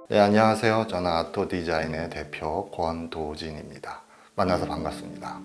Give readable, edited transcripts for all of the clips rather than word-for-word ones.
네, 안녕하세요. 저는 아토디자인의 대표 권도진입니다. 만나서 반갑습니다.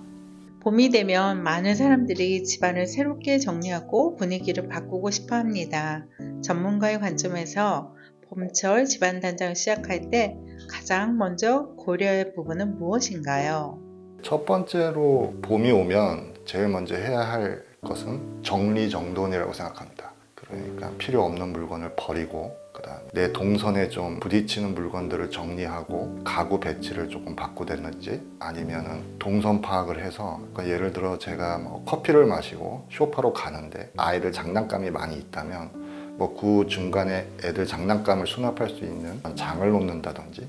봄이 되면 많은 사람들이 집안을 새롭게 정리하고 분위기를 바꾸고 싶어 합니다. 전문가의 관점에서 봄철 집안 단장을 시작할 때 가장 먼저 고려할 부분은 무엇인가요? 첫 번째로 봄이 오면 제일 먼저 해야 할 것은 정리정돈이라고 생각합니다. 그러니까 필요 없는 물건을 버리고 그다음에 내 동선에 좀 부딪히는 물건들을 정리하고 가구 배치를 조금 바꾸든지 아니면은 동선 파악을 해서 그러니까 예를 들어 제가 뭐 커피를 마시고 쇼파로 가는데 아이들 장난감이 많이 있다면 뭐 그 중간에 애들 장난감을 수납할 수 있는 장을 놓는다든지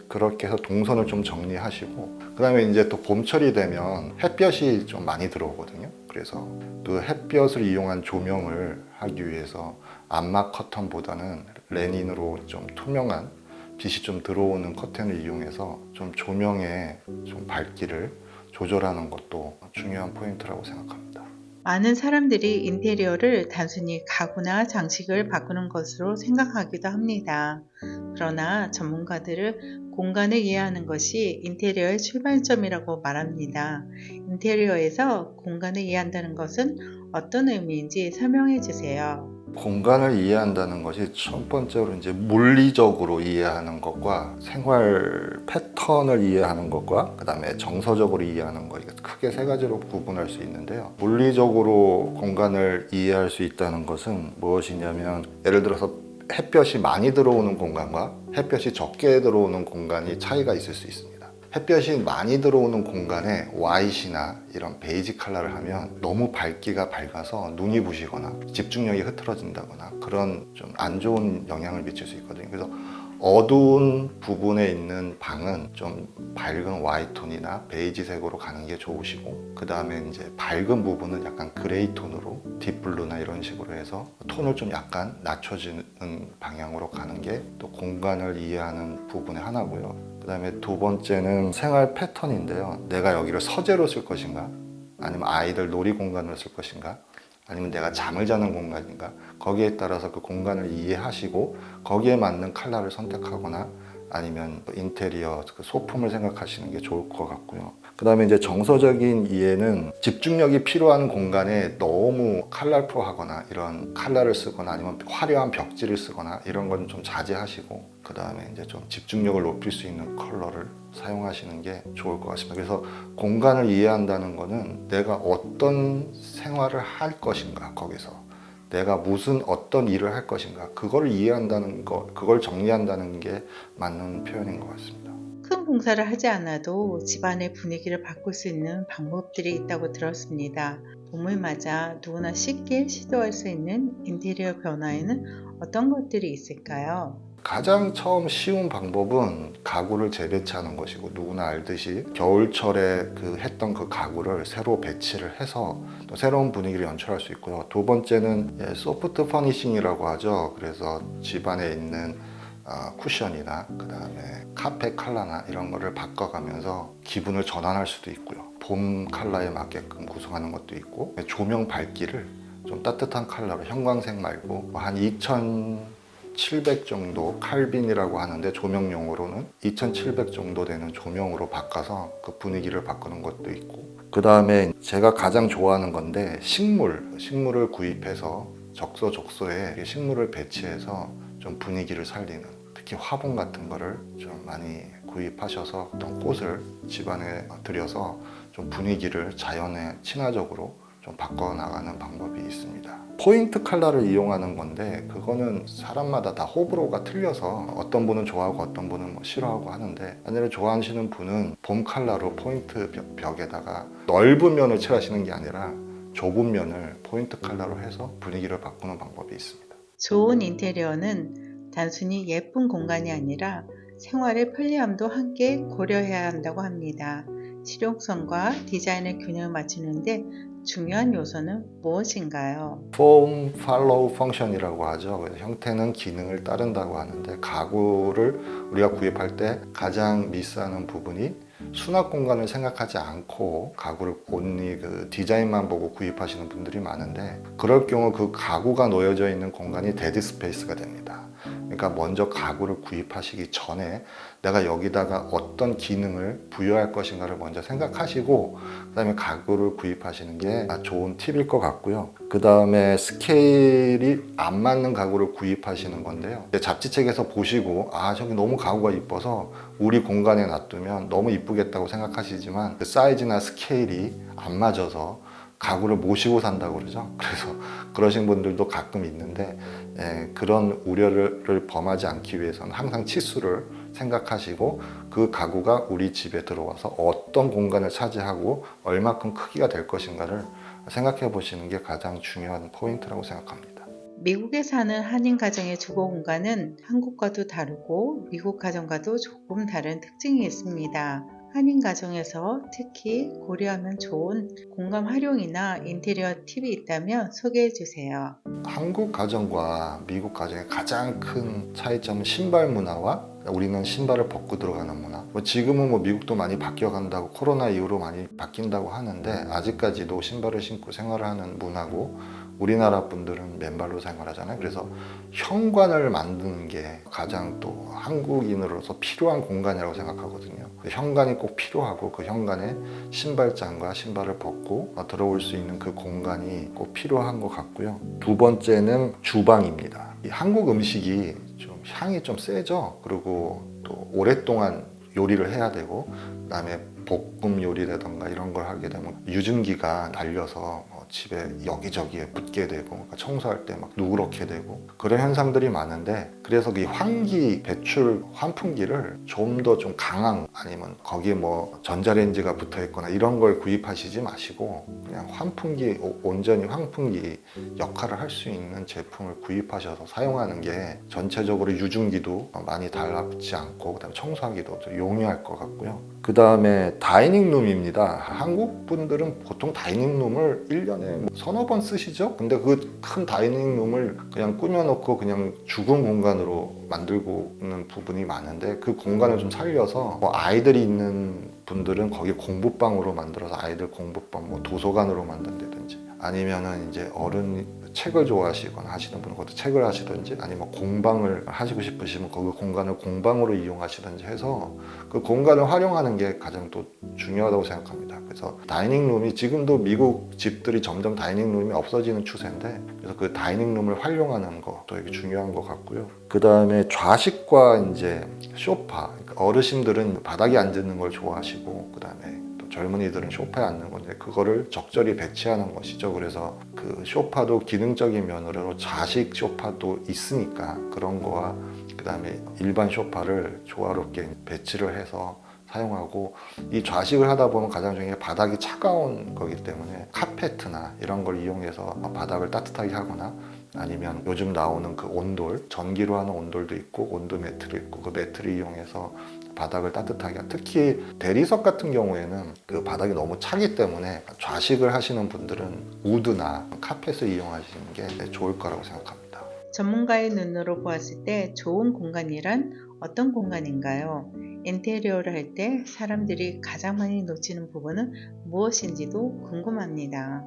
그렇게 해서 동선을 좀 정리하시고 그 다음에 이제 또 봄철이 되면 햇볕이 좀 많이 들어오거든요. 그래서 그 햇볕을 이용한 조명을 하기 위해서 암막 커튼보다는 레닌으로 좀 투명한 빛이 좀 들어오는 커튼을 이용해서 좀 조명의 좀 밝기를 조절하는 것도 중요한 포인트라고 생각합니다. 많은 사람들이 인테리어를 단순히 가구나 장식을 바꾸는 것으로 생각하기도 합니다. 그러나 전문가들은 공간을 이해하는 것이 인테리어의 출발점이라고 말합니다. 인테리어에서 공간을 이해한다는 것은 어떤 의미인지 설명해 주세요. 공간을 이해한다는 것이 첫 번째로 이제 물리적으로 이해하는 것과 생활 패턴을 이해하는 것과 그 다음에 정서적으로 이해하는 것, 크게 세 가지로 구분할 수 있는데요. 물리적으로 공간을 이해할 수 있다는 것은 무엇이냐면 예를 들어서 햇볕이 많이 들어오는 공간과 햇볕이 적게 들어오는 공간이 차이가 있을 수 있습니다. 햇볕이 많이 들어오는 공간에 화이트나 이런 베이지 컬러를 하면 너무 밝기가 밝아서 눈이 부시거나 집중력이 흐트러진다거나 그런 좀 안 좋은 영향을 미칠 수 있거든요. 그래서 어두운 부분에 있는 방은 좀 밝은 화이트톤이나 베이지색으로 가는 게 좋으시고 그 다음에 이제 밝은 부분은 약간 그레이 톤으로 딥블루나 이런 식으로 해서 톤을 좀 약간 낮춰지는 방향으로 가는 게 또 공간을 이해하는 부분의 하나고요. 그 다음에 두 번째는 생활 패턴인데요. 내가 여기를 서재로 쓸 것인가? 아니면 아이들 놀이 공간으로 쓸 것인가? 아니면 내가 잠을 자는 공간인가? 거기에 따라서 그 공간을 이해하시고 거기에 맞는 컬러를 선택하거나 아니면 인테리어 그 소품을 생각하시는 게 좋을 것 같고요. 그 다음에 이제 정서적인 이해는 집중력이 필요한 공간에 너무 컬러풀하거나 이런 컬러를 쓰거나 아니면 화려한 벽지를 쓰거나 이런 건 좀 자제하시고 그 다음에 이제 좀 집중력을 높일 수 있는 컬러를 사용하시는 게 좋을 것 같습니다. 그래서 공간을 이해한다는 거는 내가 어떤 생활을 할 것인가 거기서 내가 무슨 어떤 일을 할 것인가 그걸 이해한다는 거 그걸 정리한다는 게 맞는 표현인 것 같습니다. 큰 공사를 하지 않아도 집안의 분위기를 바꿀 수 있는 방법들이 있다고 들었습니다. 봄을 맞아 누구나 쉽게 시도할 수 있는 인테리어 변화에는 어떤 것들이 있을까요? 가장 처음 쉬운 방법은 가구를 재배치하는 것이고 누구나 알듯이 겨울철에 했던 그 가구를 새로 배치를 해서 또 새로운 분위기를 연출할 수 있고요. 두 번째는 소프트 퍼니싱이라고 하죠. 그래서 집안에 있는 쿠션이나 그 다음에 카펫 컬러나 이런 거를 바꿔가면서 기분을 전환할 수도 있고요. 봄 컬러에 맞게끔 구성하는 것도 있고 조명 밝기를 좀 따뜻한 컬러로 형광색 말고 한 2700 정도 칼빈이라고 하는데 조명용으로는 2700 정도 되는 조명으로 바꿔서 그 분위기를 바꾸는 것도 있고 그 다음에 제가 가장 좋아하는 건데 식물을 구입해서 적소적소에 식물을 배치해서 좀 분위기를 살리는 특히 화분 같은 거를 좀 많이 구입하셔서 어떤 꽃을 집안에 들여서 좀 분위기를 자연에 친화적으로 좀 바꿔나가는 방법이 있습니다. 포인트 컬러를 이용하는 건데 그거는 사람마다 다 호불호가 틀려서 어떤 분은 좋아하고 어떤 분은 뭐 싫어하고 하는데 만약에 좋아하시는 분은 봄 컬러로 포인트 벽에다가 넓은 면을 칠하시는 게 아니라 좁은 면을 포인트 컬러로 해서 분위기를 바꾸는 방법이 있습니다. 좋은 인테리어는 단순히 예쁜 공간이 아니라 생활의 편리함도 함께 고려해야 한다고 합니다. 실용성과 디자인의 균형을 맞추는데 중요한 요소는 무엇인가요? Form Follow Function이라고 하죠. 그래서 형태는 기능을 따른다고 하는데 가구를 우리가 구입할 때 가장 미스하는 부분이 수납 공간을 생각하지 않고 가구를 온리 그 디자인만 보고 구입하시는 분들이 많은데, 그럴 경우 그 가구가 놓여져 있는 공간이 데드 스페이스가 됩니다. 그러니까 먼저 가구를 구입하시기 전에 내가 여기다가 어떤 기능을 부여할 것인가를 먼저 생각하시고 그다음에 가구를 구입하시는 게 좋은 팁일 것 같고요. 그 다음에 스케일이 안 맞는 가구를 구입하시는 건데요. 잡지책에서 보시고 저기 너무 가구가 이뻐서 우리 공간에 놔두면 너무 이쁘겠다고 생각하시지만 그 사이즈나 스케일이 안 맞아서 가구를 모시고 산다고 그러죠. 그래서 그러신 분들도 가끔 있는데, 그런 우려를 범하지 않기 위해서는 항상 치수를 생각하시고 그 가구가 우리 집에 들어와서 어떤 공간을 차지하고 얼마큼 크기가 될 것인가를 생각해 보시는 게 가장 중요한 포인트라고 생각합니다. 미국에 사는 한인 가정의 주거 공간은 한국과도 다르고 미국 가정과도 조금 다른 특징이 있습니다. 한인 가정에서 특히 고려하면 좋은 공간 활용이나 인테리어 팁이 있다면 소개해 주세요. 한국 가정과 미국 가정의 가장 큰 차이점은 신발 문화와 우리는 신발을 벗고 들어가는 문화. 지금은 미국도 많이 바뀌어간다고, 코로나 이후로 많이 바뀐다고 하는데 아직까지도 신발을 신고 생활을 하는 문화고, 우리나라 분들은 맨발로 생활하잖아요. 그래서 현관을 만드는 게 가장 또 한국인으로서 필요한 공간이라고 생각하거든요. 그 현관이 꼭 필요하고 그 현관에 신발장과 신발을 벗고 들어올 수 있는 그 공간이 꼭 필요한 것 같고요. 두 번째는 주방입니다. 이 한국 음식이 좀 향이 좀 세죠. 그리고 또 오랫동안 요리를 해야 되고, 그다음에 볶음 요리라던가 이런 걸 하게 되면 유증기가 달려서 집에 여기저기에 붙게 되고, 그러니까 청소할 때 막 누렇게 되고 그런 현상들이 많은데, 그래서 이 환기 배출 환풍기를 좀 더 좀 강한, 아니면 거기에 전자레인지가 붙어 있거나 이런 걸 구입하시지 마시고 그냥 환풍기, 온전히 환풍기 역할을 할 수 있는 제품을 구입하셔서 사용하는 게 전체적으로 유증기도 많이 달라붙지 않고 그다음에 청소하기도 좀 용이할 것 같고요. 그 다음에 다이닝룸입니다. 한국 분들은 보통 다이닝룸을 1년에 서너 번 쓰시죠? 근데 그 큰 다이닝룸을 그냥 꾸며놓고 그냥 죽은 공간으로 만들고 있는 부분이 많은데, 그 공간을 좀 살려서 아이들이 있는 분들은 거기 공부방으로 만들어서 아이들 공부방, 도서관으로 만든다든지, 아니면은 이제 어른 책을 좋아하시거나 하시는 분은 거기서 책을 하시든지, 아니면 공방을 하시고 싶으시면 거기 공간을 공방으로 이용하시든지 해서 그 공간을 활용하는 게 가장 또 중요하다고 생각합니다. 그래서 다이닝룸이 지금도 미국 집들이 점점 다이닝룸이 없어지는 추세인데, 그래서 그 다이닝룸을 활용하는 것도 되게 중요한 것 같고요. 그 다음에 좌식과 이제 소파, 그러니까 어르신들은 바닥에 앉는 걸 좋아하시고, 그 다음에 젊은이들은 소파에 앉는 건데 그거를 적절히 배치하는 것이죠. 그래서 그 소파도 기능적인 면으로 좌식 소파도 있으니까 그런 거와 그 다음에 일반 소파를 조화롭게 배치를 해서 사용하고, 이 좌식을 하다 보면 가장 중요한 게 바닥이 차가운 거기 때문에 카페트나 이런 걸 이용해서 바닥을 따뜻하게 하거나, 아니면 요즘 나오는 그 온돌, 전기로 하는 온돌도 있고 온도 매트도 있고, 그 매트를 이용해서 바닥을 따뜻하게, 특히 대리석 같은 경우에는 그 바닥이 너무 차기 때문에 좌식을 하시는 분들은 우드나 카펫을 이용하시는 게 좋을 거라고 생각합니다. 전문가의 눈으로 보았을 때 좋은 공간이란 어떤 공간인가요? 인테리어를 할 때 사람들이 가장 많이 놓치는 부분은 무엇인지도 궁금합니다.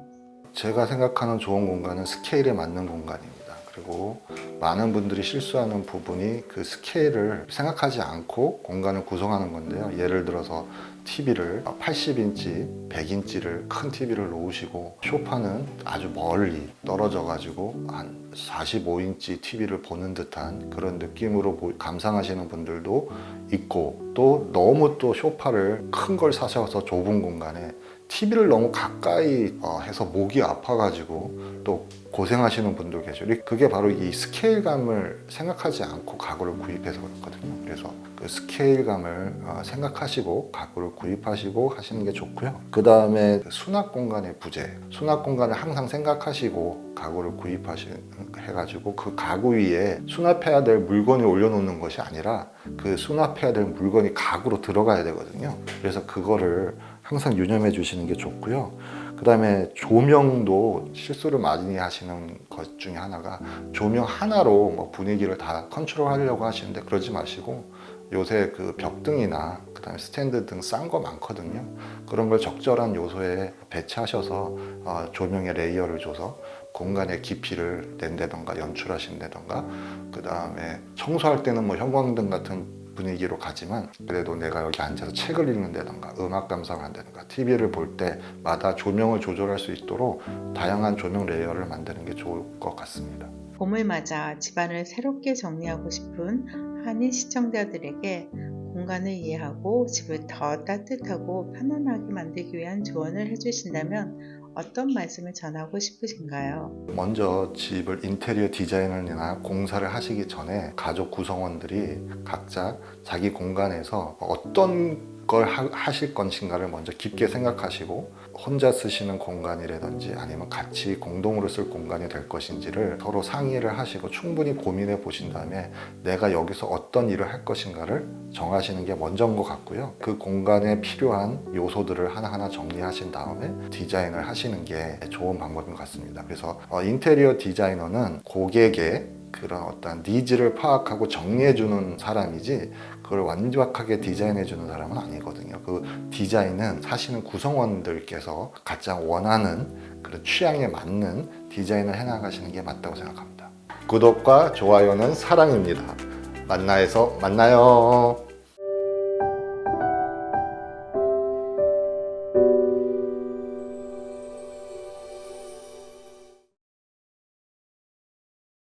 제가 생각하는 좋은 공간은 스케일에 맞는 공간입니다. 그리고 많은 분들이 실수하는 부분이 그 스케일을 생각하지 않고 공간을 구성하는 건데요. 예를 들어서 TV를 80인치, 100인치를 큰 TV를 놓으시고 소파는 아주 멀리 떨어져 가지고 한 45인치 TV를 보는 듯한 그런 느낌으로 감상하시는 분들도 있고, 또 너무 또 소파를 큰 걸 사셔서 좁은 공간에 TV를 너무 가까이 해서 목이 아파가지고 또 고생하시는 분도 계셔. 그게 바로 이 스케일감을 생각하지 않고 가구를 구입해서 그렇거든요. 그래서 그 스케일감을 생각하시고 가구를 구입하시고 하시는 게 좋고요. 그 다음에 수납 공간의 부재, 수납 공간을 항상 생각하시고 가구를 구입해가지고 그 가구 위에 수납해야 될 물건을 올려놓는 것이 아니라 그 수납해야 될 물건이 가구로 들어가야 되거든요. 그래서 그거를 항상 유념해 주시는 게 좋고요. 그 다음에 조명도 실수를 많이 하시는 것 중에 하나가, 조명 하나로 분위기를 다 컨트롤 하려고 하시는데 그러지 마시고 요새 그 벽등이나 그다음에 스탠드 등 싼 거 많거든요. 그런 걸 적절한 요소에 배치하셔서 조명의 레이어를 줘서 공간의 깊이를 낸다던가 연출하신다던가, 그다음에 청소할 때는 뭐 형광등 같은 분위기로 가지만 그래도 내가 여기 앉아서 책을 읽는다던가 음악 감상을 한다던가 TV를 볼 때마다 조명을 조절할 수 있도록 다양한 조명 레이어를 만드는 게 좋을 것 같습니다. 봄을 맞아 집안을 새롭게 정리하고 싶은 한인 시청자들에게 공간을 이해하고 집을 더 따뜻하고 편안하게 만들기 위한 조언을 해주신다면 어떤 말씀을 전하고 싶으신가요? 먼저 집을 인테리어 디자이너나 공사를 하시기 전에 가족 구성원들이 각자 자기 공간에서 어떤 걸 하실 것인가를 먼저 깊게 생각하시고, 혼자 쓰시는 공간이라든지 아니면 같이 공동으로 쓸 공간이 될 것인지를 서로 상의를 하시고 충분히 고민해 보신 다음에 내가 여기서 어떤 일을 할 것인가를 정하시는 게 먼저인 것 같고요. 그 공간에 필요한 요소들을 하나하나 정리하신 다음에 디자인을 하시는 게 좋은 방법인 것 같습니다. 그래서 인테리어 디자이너는 고객의 그런 어떤 니즈를 파악하고 정리해주는 사람이지 그걸 완벽하게 디자인해주는 사람은 아니거든요. 그 디자인은 사실은 구성원들께서 가장 원하는 그런 취향에 맞는 디자인을 해나가시는 게 맞다고 생각합니다. 구독과 좋아요는 사랑입니다. 만나에서 만나요.